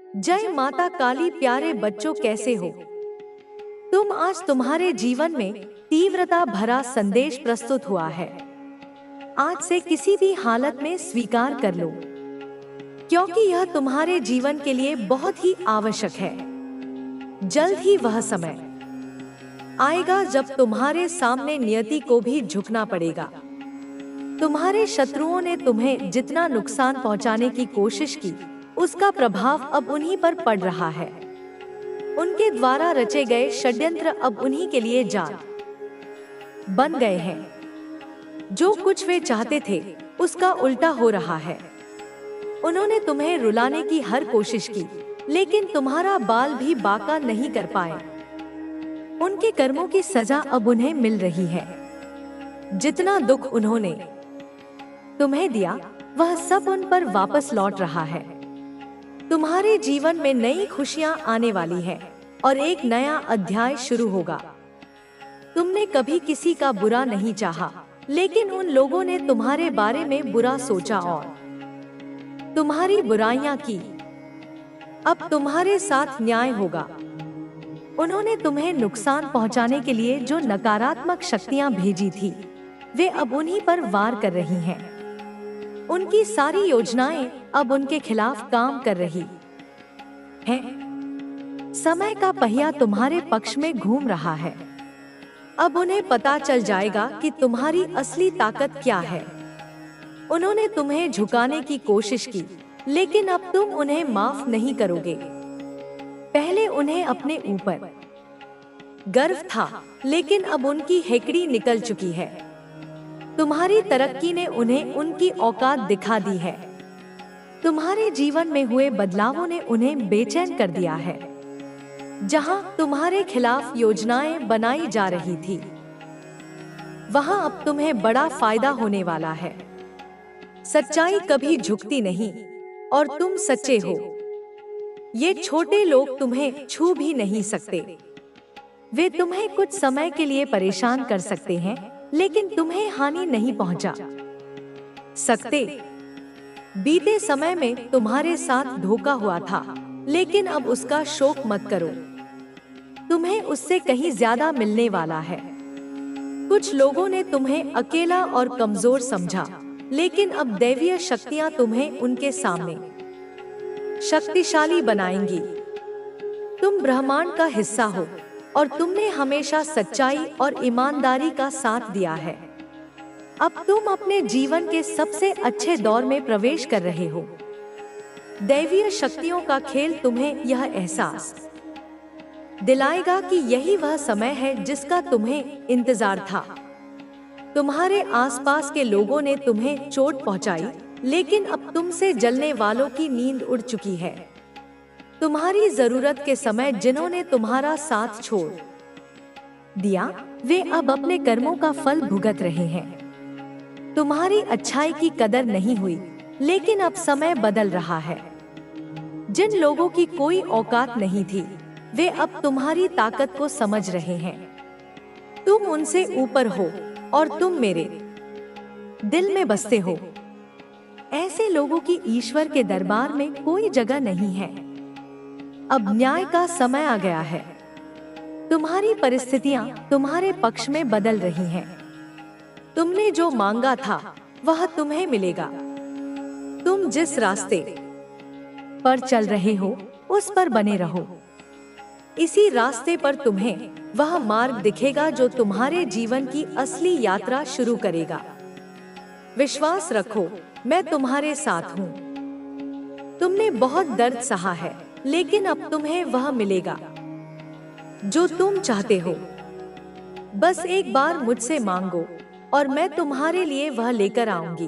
जय माता काली। प्यारे बच्चों, कैसे हो तुम? आज तुम्हारे जीवन में तीव्रता भरा संदेश प्रस्तुत हुआ है। आज से किसी भी हालत में स्वीकार कर लो, क्योंकि यह तुम्हारे जीवन के लिए बहुत ही आवश्यक है। जल्द ही वह समय आएगा जब तुम्हारे सामने नियति को भी झुकना पड़ेगा। तुम्हारे शत्रुओं ने तुम्हें जितना नुकसान पहुंचाने की कोशिश की, उसका प्रभाव अब उन्हीं पर पड़ रहा है। उनके द्वारा रचे गए षड्यंत्र अब उन्हीं के लिए जाल बन गए हैं। जो कुछ वे चाहते थे, उसका उल्टा हो रहा है। उन्होंने तुम्हें रुलाने की हर कोशिश की, लेकिन तुम्हारा बाल भी बांका नहीं कर पाए। उनके कर्मों की सजा अब उन्हें मिल रही है। जितना दुख उन्होंने तुम्हें दिया, वह सब उन पर वापस लौट रहा है। तुम्हारे जीवन में नई खुशियां आने वाली है और एक नया अध्याय शुरू होगा। तुमने कभी किसी का बुरा नहीं चाहा, लेकिन उन लोगों ने तुम्हारे बारे में बुरा सोचा और तुम्हारी बुराइयां की। अब तुम्हारे साथ न्याय होगा। उन्होंने तुम्हें नुकसान पहुंचाने के लिए जो नकारात्मक शक्तियां भेजी थी, वे अब उन्हीं पर वार कर रही हैं। उनकी सारी योजनाएं अब उनके खिलाफ काम कर रही हैं। समय का पहिया तुम्हारे पक्ष में घूम रहा है। अब उन्हें पता चल जाएगा कि तुम्हारी असली ताकत क्या है। उन्होंने तुम्हें झुकाने की कोशिश की, लेकिन अब तुम उन्हें माफ नहीं करोगे। पहले उन्हें अपने ऊपर गर्व था, लेकिन अब उनकी हेकड़ी निकल चुकी है। तुम्हारी तरक्की ने उन्हें उनकी औकात दिखा दी है। तुम्हारे जीवन में हुए बदलावों ने उन्हें बेचैन कर दिया है। जहां तुम्हारे खिलाफ योजनाएं बनाई जा रही थी, वहां अब तुम्हें बड़ा फायदा होने वाला है। सच्चाई कभी झुकती नहीं और तुम सच्चे हो। ये छोटे लोग तुम्हें छू भी नहीं सकते। वे तुम्हें कुछ समय के लिए परेशान कर सकते हैं, लेकिन तुम्हें हानि नहीं पहुंचा सकते। बीते समय में तुम्हारे साथ धोखा हुआ था, लेकिन अब उसका शोक मत करो। तुम्हें उससे कहीं ज्यादा मिलने वाला है। कुछ लोगों ने तुम्हें अकेला और कमजोर समझा, लेकिन अब दैवीय शक्तियां तुम्हें उनके सामने शक्तिशाली बनाएंगी। तुम ब्रह्मांड का हिस्सा हो और तुमने हमेशा सच्चाई और ईमानदारी का साथ दिया है। अब तुम अपने जीवन के सबसे अच्छे दौर में प्रवेश कर रहे हो। दैवीय शक्तियों का खेल तुम्हें यह एहसास दिलाएगा कि यही वह समय है जिसका तुम्हें इंतजार था। तुम्हारे आसपास के लोगों ने तुम्हें चोट पहुंचाई, लेकिन अब तुमसे जलने वालों की नींद उड़ चुकी है। तुम्हारी जरूरत के समय जिन्होंने तुम्हारा साथ छोड़ दिया, वे अब अपने कर्मों का फल भुगत रहे हैं। तुम्हारी अच्छाई की कदर नहीं हुई, लेकिन अब समय बदल रहा है। जिन लोगों की कोई औकात नहीं थी, वे अब तुम्हारी ताकत को समझ रहे हैं। तुम उनसे ऊपर हो और तुम मेरे दिल में बसते हो। ऐसे लोगों की ईश्वर के दरबार में कोई जगह नहीं है। अब न्याय का समय आ गया है। तुम्हारी परिस्थितियां तुम्हारे पक्ष में बदल रही हैं। तुमने जो मांगा था, वह तुम्हें मिलेगा। तुम जिस रास्ते पर चल रहे हो, उस पर बने रहो। इसी रास्ते पर तुम्हें वह मार्ग दिखेगा जो तुम्हारे जीवन की असली यात्रा शुरू करेगा। विश्वास रखो, मैं तुम्हारे साथ हूँ। तुमने बहुत दर्द सहा है, लेकिन अब तुम्हें वह मिलेगा जो तुम चाहते हो। बस एक बार मुझसे मांगो और मैं तुम्हारे लिए वह लेकर आऊंगी।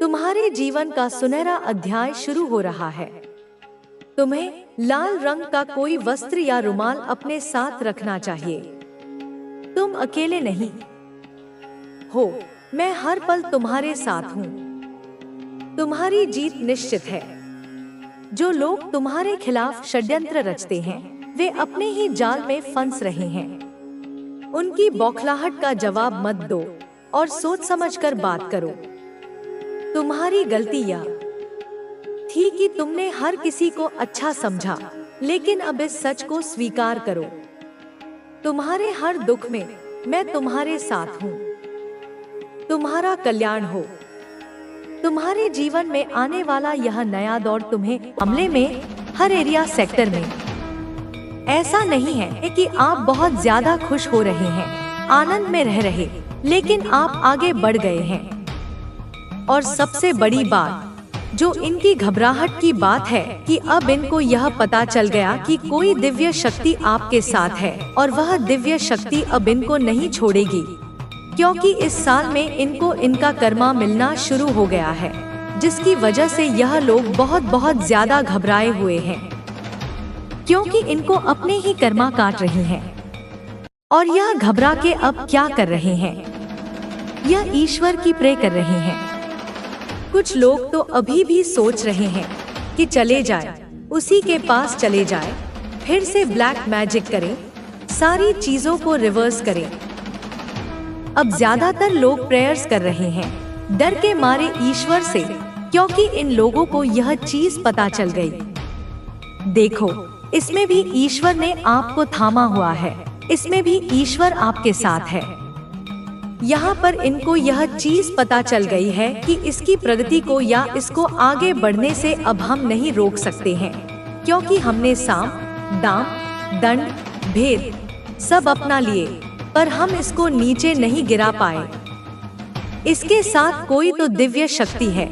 तुम्हारे जीवन का सुनहरा अध्याय शुरू हो रहा है। तुम्हें लाल रंग का कोई वस्त्र या रुमाल अपने साथ रखना चाहिए। तुम अकेले नहीं हो, मैं हर पल तुम्हारे साथ हूँ। तुम्हारी जीत निश्चित है। जो लोग तुम्हारे खिलाफ षड्यंत्र रचते हैं, वे अपने ही जाल में फंस रहे हैं। उनकी बौखलाहट का जवाब मत दो और सोच समझकर बात करो। तुम्हारी गलती यह थी कि तुमने हर किसी को अच्छा समझा, लेकिन अब इस सच को स्वीकार करो। तुम्हारे हर दुख में मैं तुम्हारे साथ हूँ। तुम्हारा कल्याण हो। तुम्हारे जीवन में आने वाला यह नया दौर तुम्हें मामले में हर एरिया सेक्टर में ऐसा नहीं है कि आप बहुत ज्यादा खुश हो रहे हैं, आनंद में रह रहे, लेकिन आप आगे बढ़ गए हैं। और सबसे बड़ी बात जो इनकी घबराहट की बात है कि अब इनको यह पता चल गया कि कोई दिव्य शक्ति आपके साथ है और वह दिव्य शक्ति अब इनको नहीं छोड़ेगी, क्योंकि इस साल में इनको इनका कर्मा मिलना शुरू हो गया है, जिसकी वजह से यह लोग बहुत ज्यादा घबराए हुए हैं, क्योंकि इनको अपने ही कर्मा काट रही हैं। और यह घबरा के अब क्या कर रहे हैं? यह ईश्वर की प्रे कर रहे हैं। कुछ लोग तो अभी भी सोच रहे हैं कि चले जाए, उसी के पास चले जाए, फिर से ब्लैक मैजिक करें, सारी चीजों को रिवर्स करें। अब ज्यादातर लोग प्रेयर्स कर रहे हैं डर के मारे ईश्वर से, क्योंकि इन लोगों को यह चीज पता चल गई। देखो, इसमें भी ईश्वर ने आपको थामा हुआ है, इसमें भी ईश्वर आपके साथ है। यहाँ पर इनको यह चीज पता चल गई है कि इसकी प्रगति को या इसको आगे बढ़ने से अब हम नहीं रोक सकते हैं, क्योंकि हमने साम, दाम, दंड, भेद सब अपना लिए, पर हम इसको नीचे नहीं गिरा पाए। इसके साथ कोई तो दिव्य शक्ति है,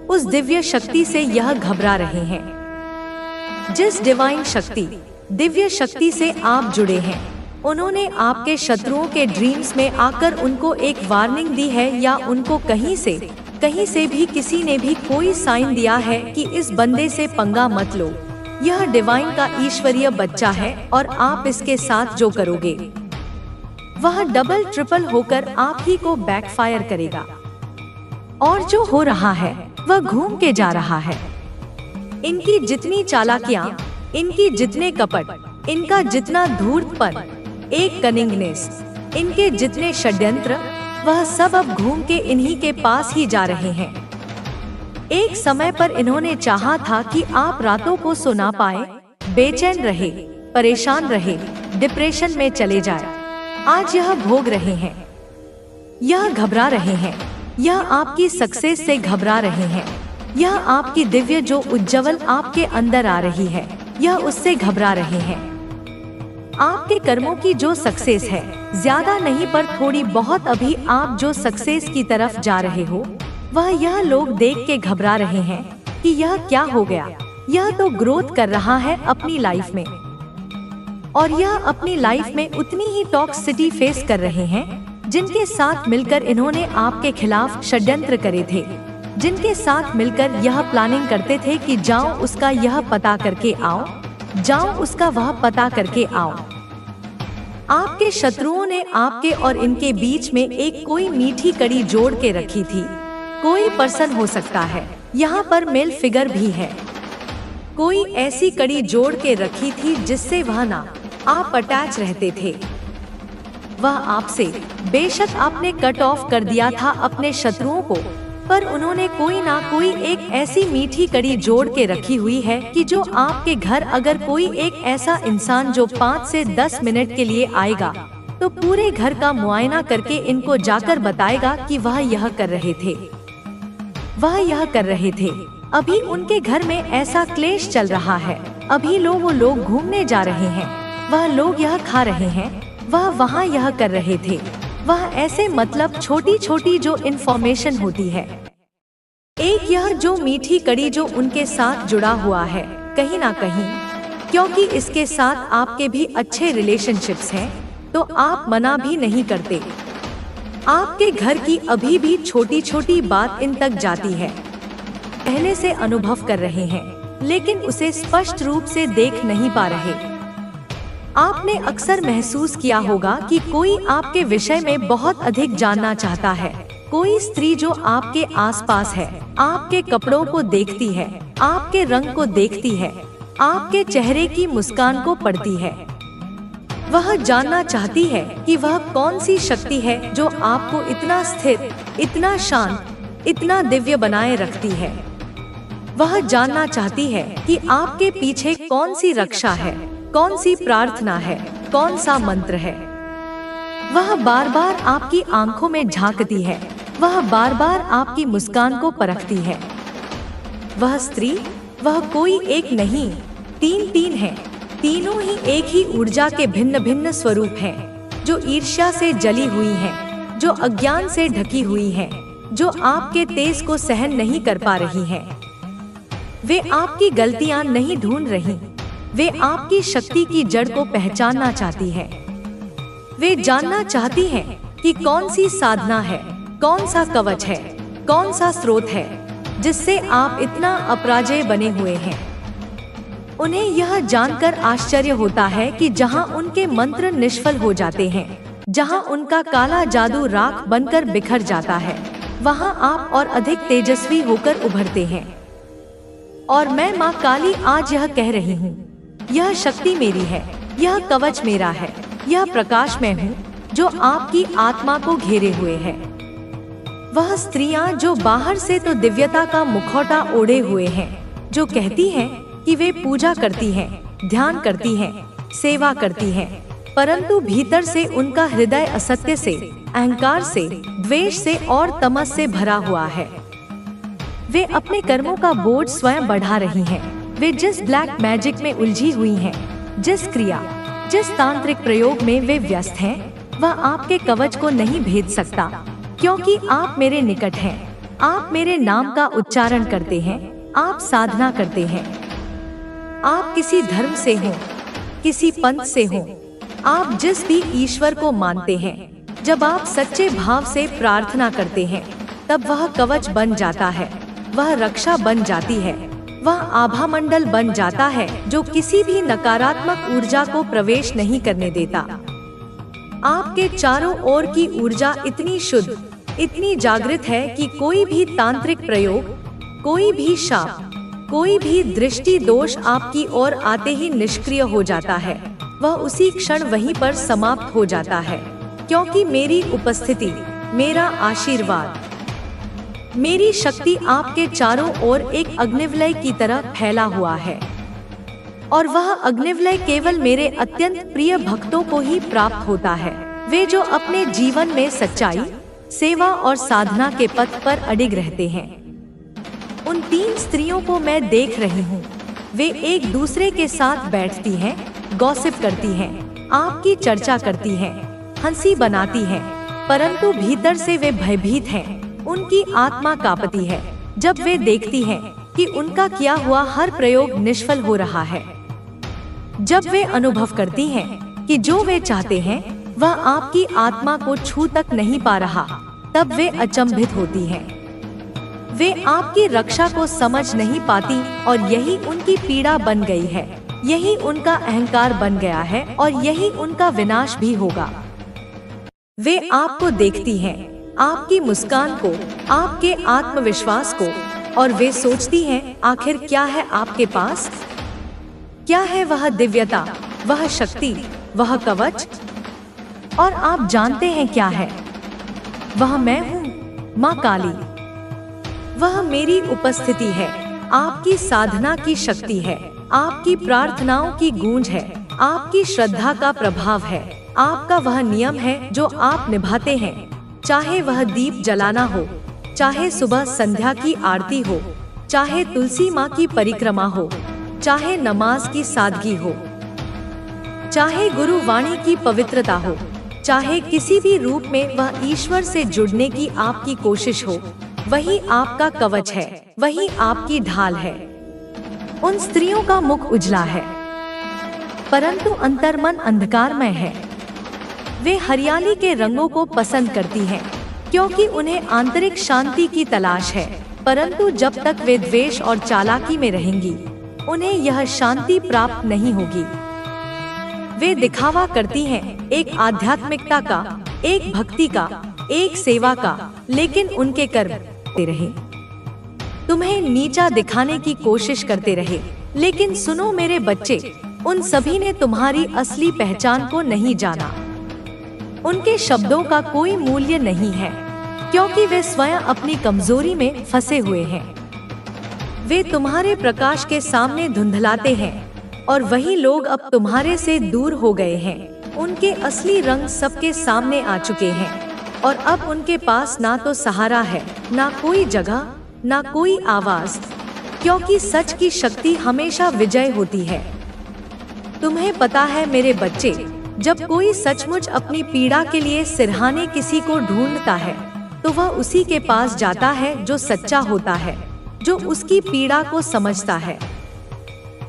उस दिव्य शक्ति से यह घबरा रहे हैं। जिस डिवाइन शक्ति, दिव्य शक्ति से आप जुड़े हैं, उन्होंने आपके शत्रुओं के ड्रीम्स में आकर उनको एक वार्निंग दी है, या उनको कहीं से भी किसी ने भी कोई साइन दिया है कि इस बंदे से पंगा मत लो, यह डिवाइन का ईश्वरीय बच्चा है और आप इसके साथ जो करोगे वह डबल ट्रिपल होकर आप ही को बैकफायर करेगा। और जो हो रहा है वह घूम के जा रहा है। इनकी जितनी चालाकियां, इनकी जितने कपट, इनका जितना धूर्तपन, एक कनिंगनेस, इनके जितने षड्यंत्र, वह सब अब घूम के इन्हीं के पास ही जा रहे हैं। एक समय पर इन्होंने चाहा था कि आप रातों को सो ना पाए, बेचैन रहे, परेशान रहे, डिप्रेशन में चले जाए। आज यह भोग रहे हैं, यह घबरा रहे हैं, यह आपकी सक्सेस से घबरा रहे हैं, यह आपकी दिव्य जो उज्ज्वल आपके अंदर आ रही है, यह उससे घबरा रहे हैं। आपके कर्मों की जो सक्सेस है, ज्यादा नहीं पर थोड़ी बहुत अभी आप जो सक्सेस की तरफ जा रहे हो, वह यह लोग देख के घबरा रहे हैं कि यह क्या हो गया। यह तो ग्रोथ कर रहा है अपनी लाइफ में, और यह अपनी लाइफ में उतनी ही टॉक्सिसिटी फेस कर रहे हैं जिनके साथ मिलकर इन्होंने आपके खिलाफ षड्यंत्र करे थे, जिनके साथ मिलकर यह प्लानिंग करते थे कि जाओ उसका यह पता करके आओ, जाओ उसका वह पता करके आओ। आपके शत्रुओं ने आपके और इनके बीच में एक कोई मीठी कड़ी जोड़ के रखी थी। कोई पर्सन हो सकता है, यहाँ पर मेल फिगर भी है, कोई ऐसी कड़ी जोड़ के रखी थी जिससे वह ना आप अटैच रहते थे। वह आपसे बेशक आपने कट ऑफ कर दिया था अपने शत्रुओं को, पर उन्होंने कोई ना कोई एक ऐसी मीठी कड़ी जोड़ के रखी हुई है कि जो आपके घर अगर कोई एक ऐसा इंसान जो 5 से 10 मिनट के लिए आएगा, तो पूरे घर का मुआयना करके इनको जाकर बताएगा कि वह यह कर रहे थे, वह यह कर रहे थे। अभी उनके घर में ऐसा क्लेश चल रहा है, अभी वो लोग घूमने जा रहे हैं, वह लोग यह खा रहे हैं, वह वहाँ यह कर रहे थे, वह ऐसे मतलब छोटी छोटी जो इन्फॉर्मेशन होती है। एक यह जो मीठी कड़ी जो उनके साथ जुड़ा हुआ है कहीं ना कहीं, क्योंकि इसके साथ आपके भी अच्छे रिलेशनशिप्स हैं, तो आप मना भी नहीं करते। आपके घर की अभी भी छोटी छोटी बात इन तक जाती है, पहले से अनुभव कर रहे हैं, लेकिन उसे स्पष्ट रूप से देख नहीं पा रहे। आपने अक्सर महसूस किया होगा कि कोई आपके विषय में बहुत अधिक जानना चाहता है, कोई स्त्री जो आपके आसपास है, आपके कपड़ों को देखती है, आपके रंग को देखती है, आपके चेहरे की मुस्कान को पढ़ती है। वह जानना चाहती है कि वह कौन सी शक्ति है जो आपको इतना स्थिर, इतना शांत, इतना दिव्य बनाए रखती है। वह जानना चाहती है कि आपके पीछे कौन सी रक्षा है, कौन सी प्रार्थना है, कौन सा मंत्र है। वह बार बार आपकी आंखों में झांकती है, वह बार बार आपकी मुस्कान को परखती है। वह स्त्री, वह कोई एक नहीं, तीन है। तीनों ही एक ही ऊर्जा के भिन्न भिन्न स्वरूप हैं, जो ईर्ष्या से जली हुई हैं, जो अज्ञान से ढकी हुई हैं, जो आपके तेज को सहन नहीं कर पा रही हैं। वे आपकी गलतियां नहीं ढूंढ रही, वे आपकी शक्ति की जड़ को पहचानना चाहती हैं। वे जानना चाहती हैं कि कौन सी साधना है, कौन सा कवच है, कौन सा स्रोत है, जिससे आप इतना अपराजय बने हुए हैं। उन्हें यह जानकर आश्चर्य होता है कि जहां उनके मंत्र निष्फल हो जाते हैं, जहां उनका काला जादू राख बनकर बिखर जाता है, वहां आप और अधिक तेजस्वी होकर उभरते हैं। और मैं माँ काली आज यह कह रही हूँ, यह शक्ति मेरी है, यह कवच मेरा है, यह प्रकाश मैं हूँ जो आपकी आत्मा को घेरे हुए है। वह स्त्रियां जो बाहर से तो दिव्यता का मुखौटा ओढ़े हुए हैं, जो कहती हैं कि वे पूजा करती हैं, ध्यान करती हैं, सेवा करती हैं, परंतु भीतर से उनका हृदय असत्य से, अहंकार से, द्वेष से और तमस से भरा हुआ है। वे अपने कर्मों का बोझ स्वयं बढ़ा रही हैं। वे जिस ब्लैक मैजिक में उलझी हुई हैं, जिस क्रिया, जिस तांत्रिक प्रयोग में वे व्यस्त हैं, वह आपके कवच को नहीं भेद सकता, क्योंकि आप मेरे निकट हैं। आप मेरे नाम का उच्चारण करते हैं, आप साधना करते हैं। आप किसी धर्म से हो, किसी पंथ से हो, आप जिस भी ईश्वर को मानते हैं, जब आप सच्चे भाव से प्रार्थना करते हैं, तब वह कवच बन जाता है, वह रक्षा बन जाती है, वह आभा मंडल बन जाता है जो किसी भी नकारात्मक ऊर्जा को प्रवेश नहीं करने देता। आपके चारों ओर की ऊर्जा इतनी शुद्ध, इतनी जागृत है कि कोई भी तांत्रिक प्रयोग, कोई भी शाप, कोई भी दृष्टि दोष आपकी ओर आते ही निष्क्रिय हो जाता है। वह उसी क्षण वहीं पर समाप्त हो जाता है, क्योंकि मेरी उपस्थिति, मेरा आशीर्वाद, मेरी शक्ति आपके चारों ओर एक अग्निवलय की तरह फैला हुआ है। और वह अग्निवलय केवल मेरे अत्यंत प्रिय भक्तों को ही प्राप्त होता है। वे जो अपने जीवन में सच्चाई, सेवा और साधना के पथ पर अडिग रहते हैं। उन तीन स्त्रियों को मैं देख रही हूँ। वे एक दूसरे के साथ बैठती हैं, गॉसिप करती हैं, आपकी चर्चा करती हैं, हंसी बनाती हैं, परंतु भीतर से वे भयभीत हैं। उनकी आत्मा कांपती है जब वे देखती हैं कि उनका किया हुआ हर प्रयोग निष्फल हो रहा है। जब वे अनुभव करती हैं कि जो वे चाहते हैं वह आपकी आत्मा को छू तक नहीं पा रहा, तब वे अचंभित होती हैं। वे आपकी रक्षा को समझ नहीं पाती और यही उनकी पीड़ा बन गई है, यही उनका अहंकार बन गया है और यही उनका विनाश भी होगा। वे आपको देखती हैं, आपकी मुस्कान को, आपके आत्मविश्वास को, और वे सोचती हैं आखिर क्या है आपके पास? क्या है वह दिव्यता, वह शक्ति, वह कवच? और आप जानते हैं क्या है? वह मैं हूँ, माँ काली। वह मेरी उपस्थिति है, आपकी साधना की शक्ति है, आपकी प्रार्थनाओं की गूंज है, आपकी श्रद्धा का प्रभाव है, आपका वह नियम है जो आप निभाते हैं, चाहे वह दीप जलाना हो, चाहे सुबह संध्या की आरती हो, चाहे तुलसी माँ की परिक्रमा हो, चाहे नमाज की सादगी हो, चाहे गुरु वाणी की पवित्रता हो, चाहे किसी भी रूप में वह ईश्वर से जुड़ने की आपकी कोशिश हो, वही आपका कवच है, वही आपकी ढाल है। उन स्त्रियों का मुख उजला है, परंतु अंतर्मन अंधकारमय है। वे हरियाली के रंगों को पसंद करती हैं, क्योंकि उन्हें आंतरिक शांति की तलाश है, परंतु जब तक वे द्वेष और चालाकी में रहेंगी, उन्हें यह शांति प्राप्त नहीं होगी। वे दिखावा करती हैं, एक आध्यात्मिकता का, एक भक्ति का, एक सेवा का, लेकिन उनके कर्म करते रहे, तुम्हें नीचा दिखाने की कोशिश करते रहे। लेकिन सुनो मेरे बच्चे, उन सभी ने तुम्हारी असली पहचान को नहीं जाना। उनके शब्दों का कोई मूल्य नहीं है, क्योंकि वे स्वयं अपनी कमजोरी में फंसे हुए हैं। वे तुम्हारे प्रकाश के सामने धुंधलाते हैं और वही लोग अब तुम्हारे से दूर हो गए हैं। उनके असली रंग सबके सामने आ चुके हैं और अब उनके पास ना तो सहारा है, ना कोई जगह, ना कोई आवाज, क्योंकि सच की शक्ति हमेशा विजय होती है। तुम्हें पता है मेरे बच्चे, जब कोई सचमुच अपनी पीड़ा के लिए सिरहाने किसी को ढूंढता है तो वह उसी के पास जाता है जो सच्चा होता है, जो उसकी पीड़ा को समझता है।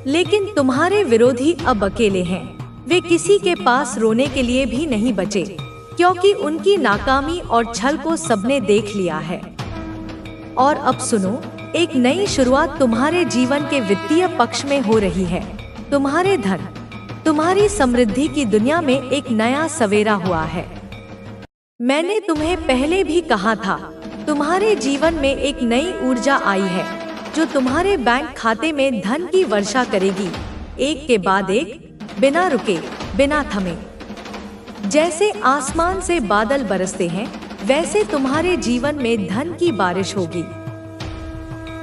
लेकिन तुम्हारे विरोधी अब अकेले हैं। वे किसी के पास रोने के लिए भी नहीं बचे, क्योंकि उनकी नाकामी और छल को सबने देख लिया है। और अब सुनो, एक नई शुरुआत तुम्हारे जीवन के वित्तीय पक्ष में हो रही है। तुम्हारे धन, तुम्हारी समृद्धि की दुनिया में एक नया सवेरा हुआ है। मैंने तुम्हें पहले भी कहा था, तुम्हारे जीवन में एक नई ऊर्जा आई है जो तुम्हारे बैंक खाते में धन की वर्षा करेगी, एक के बाद एक, बिना रुके, बिना थमे। जैसे आसमान से बादल बरसते हैं, वैसे तुम्हारे जीवन में धन की बारिश होगी।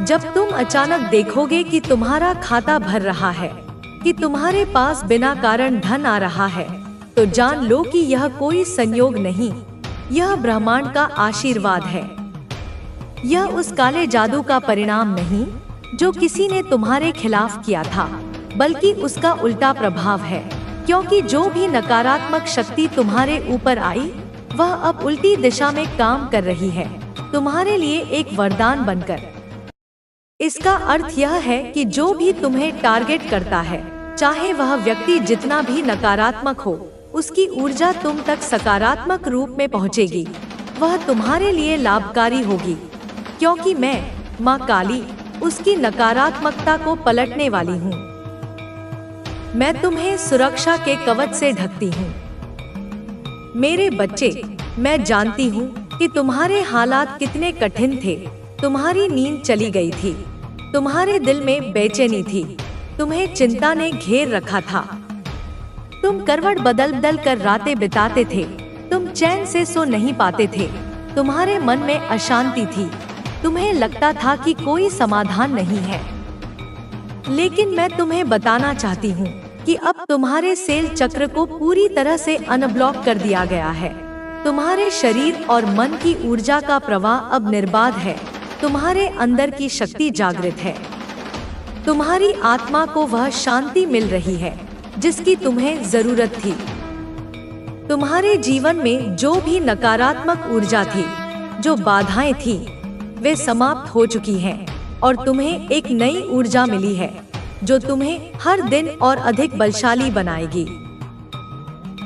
जब तुम अचानक देखोगे कि तुम्हारा खाता भर रहा है, कि तुम्हारे पास बिना कारण धन आ रहा है, तो जान लो कि यह कोई संयोग नहीं, यह ब्रह्मांड का आशीर्वाद है। यह उस काले जादू का परिणाम नहीं जो किसी ने तुम्हारे खिलाफ किया था, बल्कि उसका उल्टा प्रभाव है, क्योंकि जो भी नकारात्मक शक्ति तुम्हारे ऊपर आई, वह अब उल्टी दिशा में काम कर रही है, तुम्हारे लिए एक वरदान बनकर। इसका अर्थ यह है कि जो भी तुम्हें टारगेट करता है, चाहे वह व्यक्ति जितना भी नकारात्मक हो, उसकी ऊर्जा तुम तक सकारात्मक रूप में पहुंचेगी। वह तुम्हारे लिए लाभकारी होगी, क्योंकि मैं, माँ काली, उसकी नकारात्मकता को पलटने वाली हूँ। मैं तुम्हें सुरक्षा के कवच से ढकती हूँ। मेरे बच्चे, मैं जानती हूँ कि तुम्हारे हालात कितने कठिन थे। तुम्हारी नींद चली गई थी, तुम्हारे दिल में बेचैनी थी, तुम्हें चिंता ने घेर रखा था। तुम करवट बदल बदल कर रातें बिताते थे, तुम चैन से सो नहीं पाते थे, तुम्हारे मन में अशांति थी, तुम्हें लगता था कि कोई समाधान नहीं है। लेकिन मैं तुम्हें बताना चाहती हूँ कि अब तुम्हारे सेल चक्र को पूरी तरह से अनब्लॉक कर दिया गया है। तुम्हारे शरीर और मन की ऊर्जा का प्रवाह अब निर्बाध है। तुम्हारे अंदर की शक्ति जागृत है। तुम्हारी आत्मा को वह शांति मिल रही है जिसकी तुम्हें जरूरत थी। तुम्हारे जीवन में जो भी नकारात्मक ऊर्जा थी, जो बाधाएं थी, वे समाप्त हो चुकी हैं और तुम्हें एक नई ऊर्जा मिली है जो तुम्हें हर दिन और अधिक बलशाली बनाएगी।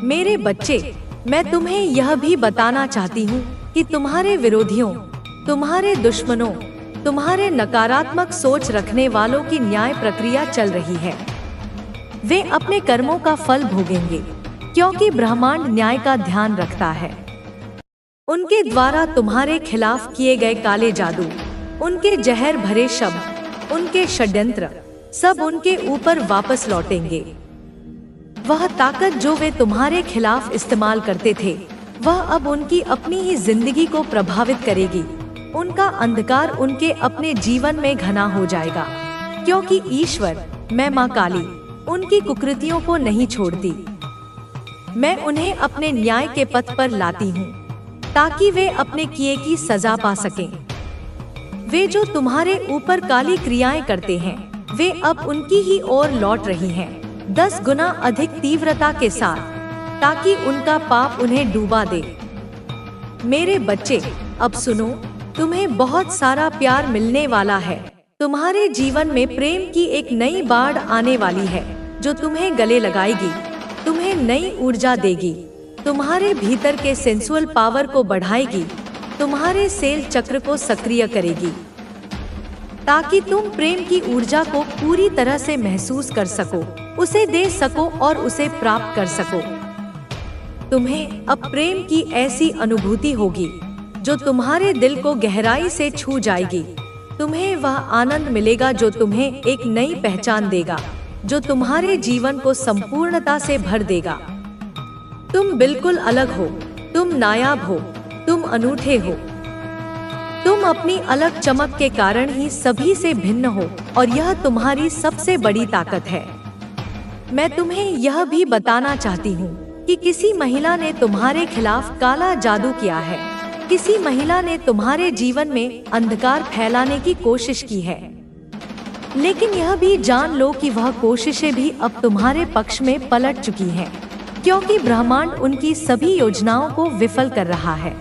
मेरे बच्चे, मैं तुम्हें यह भी बताना चाहती हूँ कि तुम्हारे विरोधियों, तुम्हारे दुश्मनों, तुम्हारे नकारात्मक सोच रखने वालों की न्याय प्रक्रिया चल रही है। वे अपने कर्मों का फल भोगेंगे, क्योंकि ब्रह्मांड न्याय का ध्यान रखता है। उनके द्वारा तुम्हारे खिलाफ किए गए काले जादू, उनके जहर भरे शब्द, उनके षड्यंत्र, सब उनके ऊपर वापस लौटेंगे। वह ताकत जो वे तुम्हारे खिलाफ इस्तेमाल करते थे, वह अब उनकी अपनी ही जिंदगी को प्रभावित करेगी। उनका अंधकार उनके अपने जीवन में घना हो जाएगा, क्योंकि ईश्वर, मैं माँ काली, उनकी कुकृतियों को नहीं छोड़ती। मैं उन्हें अपने न्याय के पथ पर लाती हूँ, ताकि वे अपने किए की सजा पा सकें। वे जो तुम्हारे ऊपर काली क्रियाएं करते हैं, वे अब उनकी ही ओर लौट रही हैं, 10 गुना अधिक तीव्रता के साथ, ताकि उनका पाप उन्हें डूबा दे। मेरे बच्चे, अब सुनो, तुम्हें बहुत सारा प्यार मिलने वाला है। तुम्हारे जीवन में प्रेम की एक नई बाढ़ आने वाली है, जो तुम्हें गले लगाएगी, तुम्हें नई ऊर्जा देगी, तुम्हारे भीतर के सेंसुअल पावर को बढ़ाएगी, तुम्हारे सेल चक्र को सक्रिय करेगी, ताकि तुम प्रेम की ऊर्जा को पूरी तरह से महसूस कर सको, उसे दे सको और उसे प्राप्त कर सको। तुम्हें अब प्रेम की ऐसी अनुभूति होगी जो तुम्हारे दिल को गहराई से छू जाएगी। तुम्हें वह आनंद मिलेगा जो तुम्हें एक नई पहचान देगा, जो तुम्हारे जीवन को संपूर्णता से भर देगा। तुम बिल्कुल अलग हो, तुम नायाब हो, तुम अनूठे हो, तुम अपनी अलग चमक के कारण ही सभी से भिन्न हो और यह तुम्हारी सबसे बड़ी ताकत है। मैं तुम्हें यह भी बताना चाहती हूँ कि किसी महिला ने तुम्हारे खिलाफ काला जादू किया है। किसी महिला ने तुम्हारे जीवन में अंधकार फैलाने की कोशिश की है, लेकिन यह भी जान लो कि वह कोशिशें भी अब तुम्हारे पक्ष में पलट चुकी हैं, क्योंकि ब्रह्मांड उनकी सभी योजनाओं को विफल कर रहा है।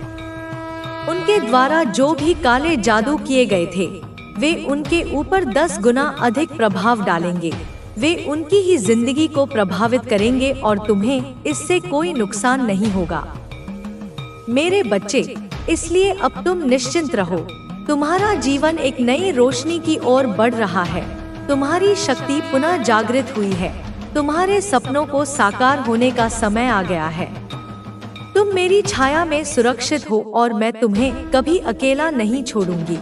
उनके द्वारा जो भी काले जादू किए गए थे, वे उनके ऊपर 10 गुना अधिक प्रभाव डालेंगे। वे उनकी ही जिंदगी को प्रभावित करेंगे और तुम्हें इससे कोई नुकसान नहीं होगा। मेरे बच्चे, इसलिए अब तुम निश्चिंत रहो। तुम्हारा जीवन एक नई रोशनी की ओर बढ़ रहा है। तुम्हारी शक्ति पुनः जागृत हुई है। तुम्हारे सपनों को साकार होने का समय आ गया है। तुम मेरी छाया में सुरक्षित हो और मैं तुम्हें कभी अकेला नहीं छोड़ूंगी।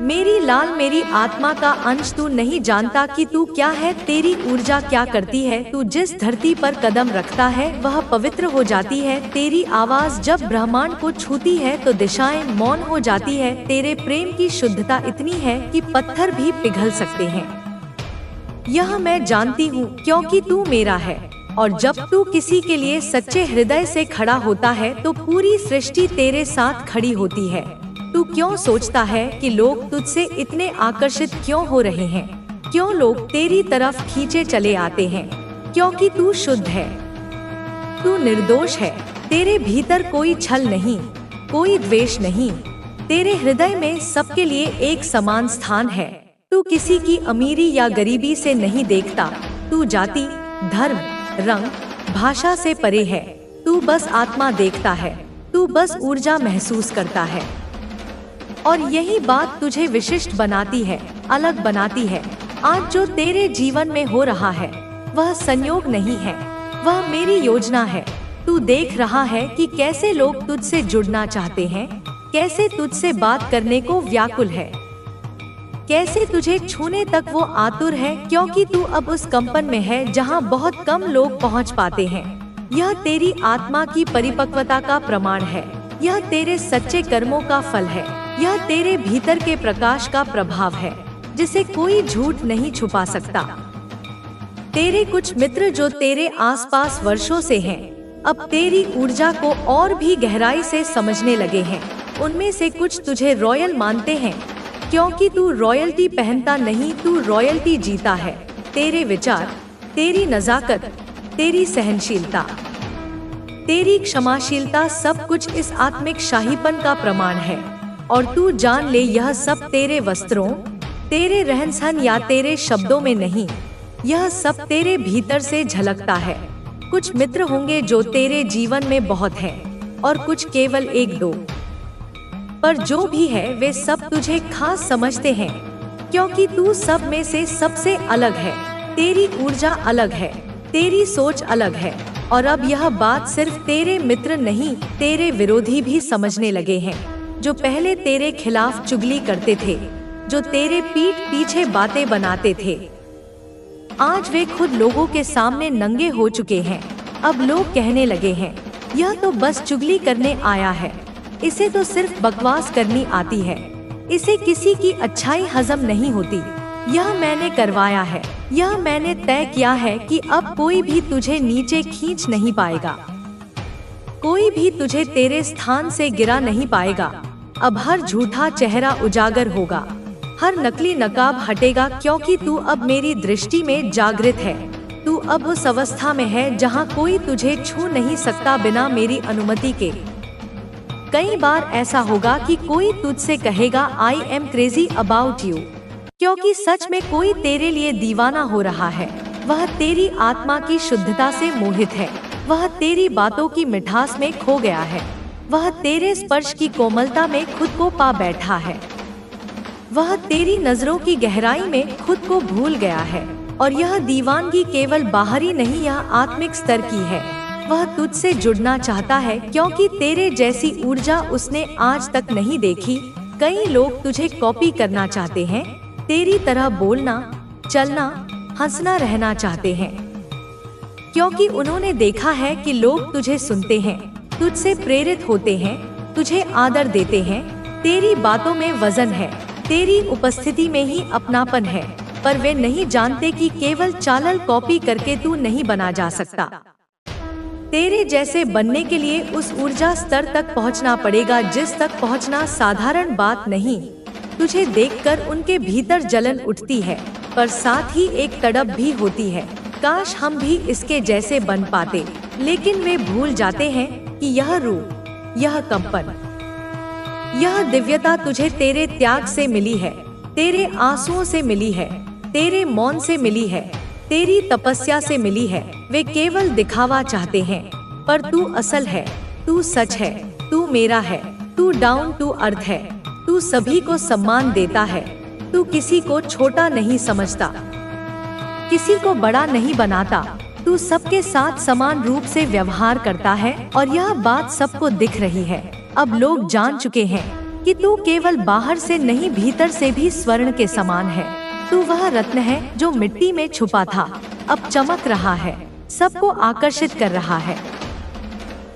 मेरी लाल, मेरी आत्मा का अंश, तू नहीं जानता कि तू क्या है, तेरी ऊर्जा क्या करती है। तू जिस धरती पर कदम रखता है वह पवित्र हो जाती है। तेरी आवाज जब ब्रह्मांड को छूती है तो दिशाएं मौन हो जाती है। तेरे प्रेम की शुद्धता इतनी है कि पत्थर भी पिघल सकते हैं। यह मैं जानती हूँ क्योंकि तू मेरा है। और जब तू किसी के लिए सच्चे हृदय से खड़ा होता है तो पूरी सृष्टि तेरे साथ खड़ी होती है। तू क्यों सोचता है कि लोग तुझसे इतने आकर्षित क्यों हो रहे हैं? क्यों लोग तेरी तरफ खींचे चले आते हैं? क्योंकि तू शुद्ध है, तू निर्दोष है। तेरे भीतर कोई छल नहीं, कोई द्वेष नहीं। तेरे हृदय में सबके लिए एक समान स्थान है। तू किसी की अमीरी या गरीबी से नहीं देखता। तू जाति, धर्म, रंग, भाषा से परे है। तू बस आत्मा देखता है। तू बस ऊर्जा महसूस करता है। और यही बात तुझे विशिष्ट बनाती है, अलग बनाती है। आज जो तेरे जीवन में हो रहा है वह संयोग नहीं है, वह मेरी योजना है। तू देख रहा है कि कैसे लोग तुझसे जुड़ना चाहते हैं, कैसे तुझसे बात करने को व्याकुल है, कैसे तुझे छूने तक वो आतुर है, क्योंकि तू अब उस कंपन में है जहाँ बहुत कम लोग पहुँच पाते हैं। यह तेरी आत्मा की परिपक्वता का प्रमाण है। यह तेरे सच्चे कर्मों का फल है। यह तेरे भीतर के प्रकाश का प्रभाव है जिसे कोई झूठ नहीं छुपा सकता। तेरे कुछ मित्र जो तेरे आसपास वर्षों से हैं, अब तेरी ऊर्जा को और भी गहराई से समझने लगे हैं। उनमें से कुछ तुझे रॉयल मानते हैं, क्योंकि तू रॉयल्टी पहनता नहीं, तू रॉयल्टी जीता है। तेरे विचार, तेरी नजाकत, तेरी सहनशीलता, तेरी क्षमाशीलता, सब कुछ इस आत्मिक शाहीपन का प्रमाण है। और तू जान ले, यह सब तेरे वस्त्रों, तेरे रहन सहन या तेरे शब्दों में नहीं, यह सब तेरे भीतर से झलकता है। कुछ मित्र होंगे जो तेरे जीवन में बहुत हैं, और कुछ केवल 1-2, पर जो भी है वे सब तुझे खास समझते हैं, क्योंकि तू सब में से सबसे अलग है। तेरी ऊर्जा अलग है, तेरी सोच अलग है। और अब यह बात सिर्फ तेरे मित्र नहीं, तेरे विरोधी भी समझने लगे हैं, जो पहले तेरे खिलाफ चुगली करते थे, जो तेरे पीठ पीछे बातें बनाते थे। आज वे खुद लोगों के सामने नंगे हो चुके हैं। अब लोग कहने लगे हैं, यह तो बस चुगली करने आया है, इसे तो सिर्फ बकवास करनी आती है, इसे किसी की अच्छाई हजम नहीं होती। यह मैंने करवाया है, यह मैंने तय किया है कि अब कोई भी तुझे नीचे खींच नहीं पाएगा, कोई भी तुझे तेरे स्थान से गिरा नहीं पाएगा। अब हर झूठा चेहरा उजागर होगा, हर नकली नकाब हटेगा, क्योंकि तू अब मेरी दृष्टि में जागृत है। तू अब उस अवस्था में है जहां कोई तुझे छू नहीं सकता बिना मेरी अनुमति के। कई बार ऐसा होगा कि कोई तुझसे कहेगा, I am crazy about you, क्योंकि सच में कोई तेरे लिए दीवाना हो रहा है। वह तेरी आत्मा की शुद्धता से मोहित है, वह तेरी बातों की मिठास में खो गया है, वह तेरे स्पर्श की कोमलता में खुद को पा बैठा है, वह तेरी नजरों की गहराई में खुद को भूल गया है। और यह दीवानगी केवल बाहरी नहीं, यह आत्मिक स्तर की है। वह तुझसे जुड़ना चाहता है, क्योंकि तेरे जैसी ऊर्जा उसने आज तक नहीं देखी। कई लोग तुझे कॉपी करना चाहते हैं, तेरी तरह बोलना, चलना, हंसना, रहना चाहते हैं, क्योंकि उन्होंने देखा है कि लोग तुझे सुनते हैं, तुझसे प्रेरित होते हैं, तुझे आदर देते हैं, तेरी बातों में वजन है, तेरी उपस्थिति में ही अपनापन है, पर वे नहीं जानते कि केवल चालल कॉपी करके तू नहीं बना जा सकता। तेरे जैसे बनने के लिए उस ऊर्जा स्तर तक पहुंचना पड़ेगा जिस तक पहुंचना साधारण बात नहीं। तुझे देखकर उनके भीतर जलन उठती है, पर साथ ही एक तड़प भी होती है, काश हम भी इसके जैसे बन पाते। लेकिन वे भूल जाते हैं कि यह रूप, यह कंपन, यह दिव्यता तुझे तेरे त्याग से मिली है, तेरे आंसुओं से मिली है, तेरे मौन से मिली है, तेरी तपस्या से मिली है। वे केवल दिखावा चाहते हैं, पर तू असल है, तू सच है, तू मेरा है, तू डाउन टू अर्थ है, तू सभी को सम्मान देता है, तू किसी को छोटा नहीं समझता, किसी को बड़ा नहीं बनाता, तू सबके साथ समान रूप से व्यवहार करता है और यह बात सबको दिख रही है। अब लोग जान चुके हैं कि तू केवल बाहर से नहीं भीतर से भी स्वर्ण के समान है। तू वह रत्न है जो मिट्टी में छुपा था, अब चमक रहा है, सबको आकर्षित कर रहा है।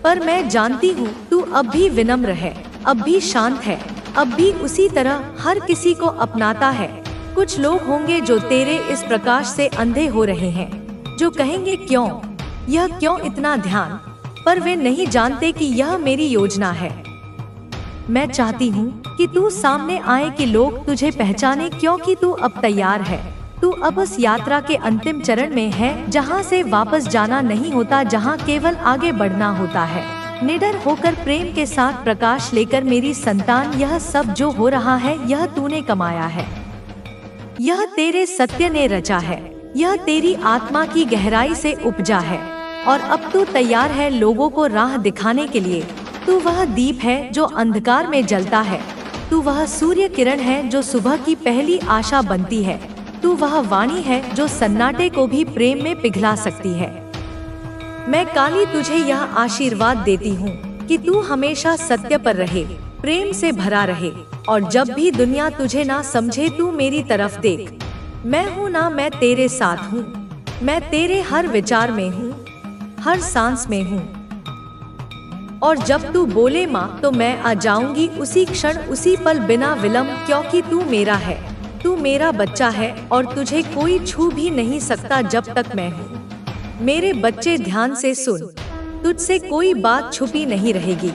पर मैं जानती हूँ तू अब भी विनम्र है, अब भी शांत है, अब भी उसी तरह हर किसी को अपनाता है। कुछ लोग होंगे जो तेरे इस प्रकाश से अंधे हो रहे हैं, जो कहेंगे क्यों, यह क्यों इतना ध्यान, पर वे नहीं जानते कि यह मेरी योजना है। मैं चाहती हूँ कि तू सामने आए कि लोग तुझे पहचाने, क्योंकि तू अब तैयार है। तू अब उस यात्रा के अंतिम चरण में है जहाँ से वापस जाना नहीं होता, जहाँ केवल आगे बढ़ना होता है। निडर होकर प्रेम के साथ प्रकाश लेकर मेरी संतान, यह सब जो हो रहा है यह तूने कमाया है, यह तेरे सत्य ने रचा है, यह तेरी आत्मा की गहराई से उपजा है और अब तू तैयार है लोगों को राह दिखाने के लिए। तू वह दीप है जो अंधकार में जलता है, तू वह सूर्य किरण है जो सुबह की पहली आशा बनती है, तू वह वाणी है जो सन्नाटे को भी प्रेम में पिघला सकती है। मैं काली तुझे यह आशीर्वाद देती हूँ कि तू हमेशा सत्य पर रहे, प्रेम से भरा रहे और जब भी दुनिया तुझे ना समझे तू मेरी तरफ देख। मैं हूँ ना, मैं तेरे साथ हूँ, मैं तेरे हर विचार में हूँ, हर सांस में हूँ। और जब तू बोले माँ तो मैं आ जाऊंगी उसी क्षण, उसी पल, बिना विलंब, क्योंकि तू मेरा है, तू मेरा बच्चा है और तुझे कोई छू भी नहीं सकता जब तक मैं हूँ। मेरे बच्चे ध्यान से सुन, तुझसे कोई बात छुपी नहीं रहेगी।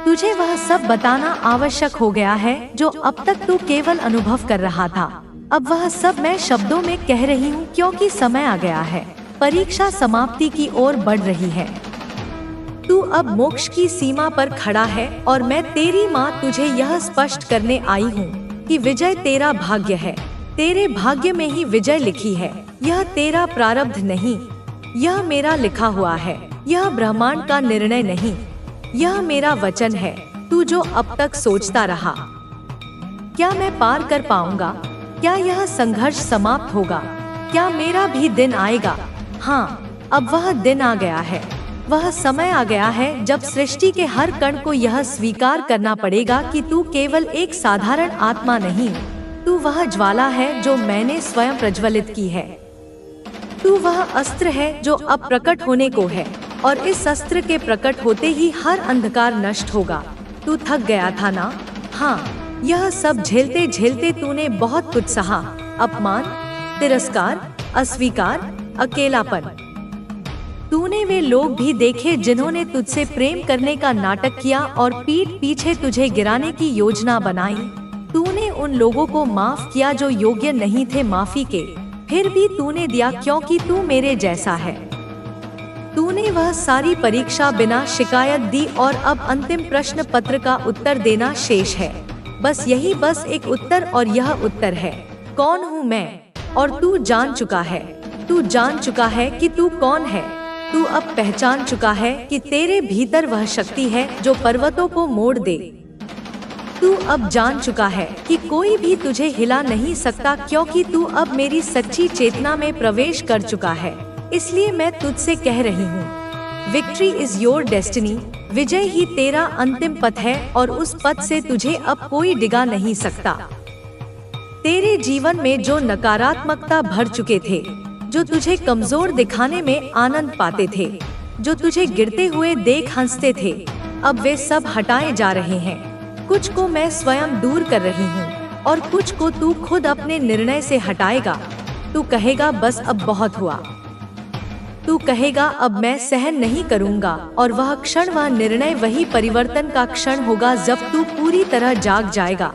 तुझे वह सब बताना आवश्यक हो गया है जो अब तक तू केवल अनुभव कर रहा था। अब वह सब मैं शब्दों में कह रही हूँ, क्योंकि समय आ गया है, परीक्षा समाप्ति की ओर बढ़ रही है। तू अब मोक्ष की सीमा पर खड़ा है और मैं तेरी माँ तुझे यह स्पष्ट करने आई हूँ कि विजय तेरा भाग्य है, तेरे भाग्य में ही विजय लिखी है। यह तेरा प्रारब्ध नहीं, यह मेरा लिखा हुआ है, यह ब्रह्मांड का निर्णय नहीं, यह मेरा वचन है। तू जो अब तक सोचता रहा, क्या मैं पार कर पाऊंगा, क्या यह संघर्ष समाप्त होगा, क्या मेरा भी दिन आएगा? हाँ, अब वह दिन आ गया है, वह समय आ गया है जब सृष्टि के हर कण को यह स्वीकार करना पड़ेगा कि तू केवल एक साधारण आत्मा नहीं, तू वह ज्वाला है जो मैंने स्वयं प्रज्वलित की है। तू वह अस्त्र है जो अब प्रकट होने को है और इस अस्त्र के प्रकट होते ही हर अंधकार नष्ट होगा। तू थक गया था ना? हाँ, यह सब झेलते झेलते तूने बहुत कुछ सहा, अपमान, तिरस्कार, अस्वीकार, अकेलापन। तूने वे लोग भी देखे जिन्होंने तुझसे प्रेम करने का नाटक किया और पीठ पीछे तुझे गिराने की योजना बनाई। तूने उन लोगों को माफ किया जो योग्य नहीं थे माफी के, फिर भी तूने दिया क्योंकि तू मेरे जैसा है। तूने वह सारी परीक्षा बिना शिकायत दी और अब अंतिम प्रश्न पत्र का उत्तर देना शेष है। बस यही, बस एक उत्तर, और यह उत्तर है, कौन हूँ मैं? और तू जान चुका है, तू जान चुका है कि तू कौन है। तू अब पहचान चुका है कि तेरे भीतर वह शक्ति है जो पर्वतों को मोड़ दे। तू अब जान चुका है कि कोई भी तुझे हिला नहीं सकता, क्योंकि तू अब मेरी सच्ची चेतना में प्रवेश कर चुका है। इसलिए मैं तुझसे कह रही हूँ, विक्ट्री इज योर डेस्टिनी। विजय ही तेरा अंतिम पथ है और उस पथ से तुझे अब कोई डिगा नहीं सकता। तेरे जीवन में जो नकारात्मकता भर चुके थे, जो तुझे कमजोर दिखाने में आनंद पाते थे, जो तुझे गिरते हुए देख हंसते थे, अब वे सब हटाए जा रहे हैं। कुछ को मैं स्वयं दूर कर रही हूँ और कुछ को तू खुद अपने निर्णय से हटाएगा। तू कहेगा बस अब बहुत हुआ। तू कहेगा अब मैं सहन नहीं करूँगा, और वह क्षण, वह निर्णय, वही परिवर्तन का क्षण होगा जब तू पूरी तरह जाग जाएगा।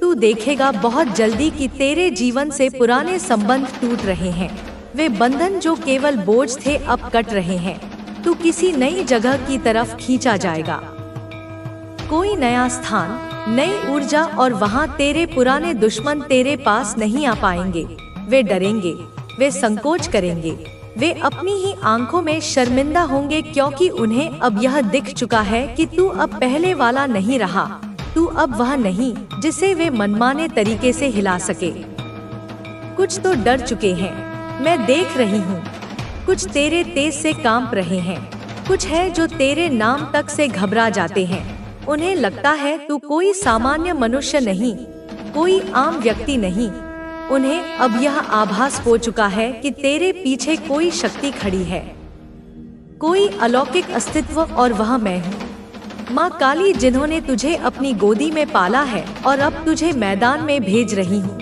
तू देखेगा बहुत जल्दी कि तेरे जीवन से पुराने संबंध टूट रहे हैं। वे बंधन जो केवल बोझ थे अब कट रहे हैं। तू किसी नई जगह की तरफ खींचा जाएगा। कोई नया स्थान, नई ऊर्जा, और वहाँ तेरे पुराने दुश्मन तेरे पास नहीं आ पाएंगे। वे डरेंगे, वे संकोच करेंगे, वे अपनी ही आंखों में शर्मिंदा होंगे, क्योंकि उन्हें अब यह दिख चुका है कि तू अब पहले वाला नहीं रहा। तू अब वह नहीं जिसे वे मनमाने तरीके से हिला सके। कुछ तो डर चुके हैं, मैं देख रही हूँ। कुछ तेरे तेज से कांप रहे हैं। कुछ है जो तेरे नाम तक से घबरा जाते हैं। उन्हें लगता है तू कोई सामान्य मनुष्य नहीं, कोई आम व्यक्ति नहीं। उन्हें अब यह आभास हो चुका है कि तेरे पीछे कोई शक्ति खड़ी है, कोई अलौकिक अस्तित्व, और वह मैं हूँ। माँ काली, जिन्होंने तुझे अपनी गोदी में पाला है और अब तुझे मैदान में भेज रही हूँ,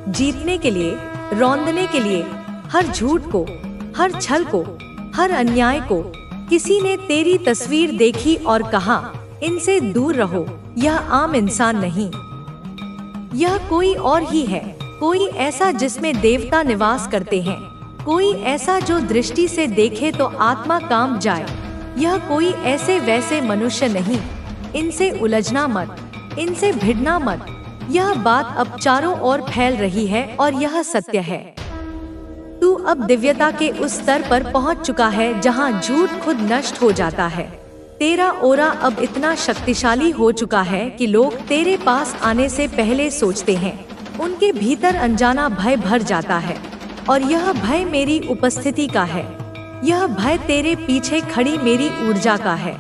जीतने के लिए, रौंदने के लिए, हर झूठ को, हर छल को, हर अन्याय को। किसी ने तेरी तस्वीर देखी और कहा इनसे दूर रहो, यह आम इंसान नहीं, यह कोई और ही है। कोई ऐसा जिसमें देवता निवास करते हैं, कोई ऐसा जो दृष्टि से देखे तो आत्मा कांप जाए। यह कोई ऐसे वैसे मनुष्य नहीं। इनसे उलझना मत, इनसे भिड़ना मत। यह बात अब चारों ओर फैल रही है और यह सत्य है। तू अब दिव्यता के उस स्तर पर पहुंच चुका है जहां झूठ खुद नष्ट हो जाता है। तेरा ओरा अब इतना शक्तिशाली हो चुका है कि लोग तेरे पास आने से पहले सोचते हैं। उनके भीतर अनजाना भय भर जाता है, और यह भय मेरी उपस्थिति का है। यह भय तेरे पीछे खड़ी मेरी ऊर्जा का है।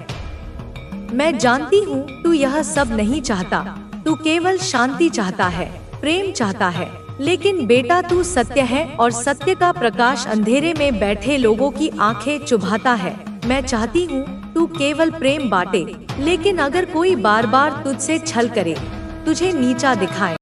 मैं जानती हूँ तू यह सब नहीं चाहता। तू केवल शांति चाहता है, प्रेम चाहता है। लेकिन बेटा, तू सत्य है, और सत्य का प्रकाश अंधेरे में बैठे लोगों की आंखें चुभाता है। मैं चाहती हूँ तू केवल प्रेम बांटे, लेकिन अगर कोई बार बार तुझसे छल करे, तुझे नीचा दिखाए,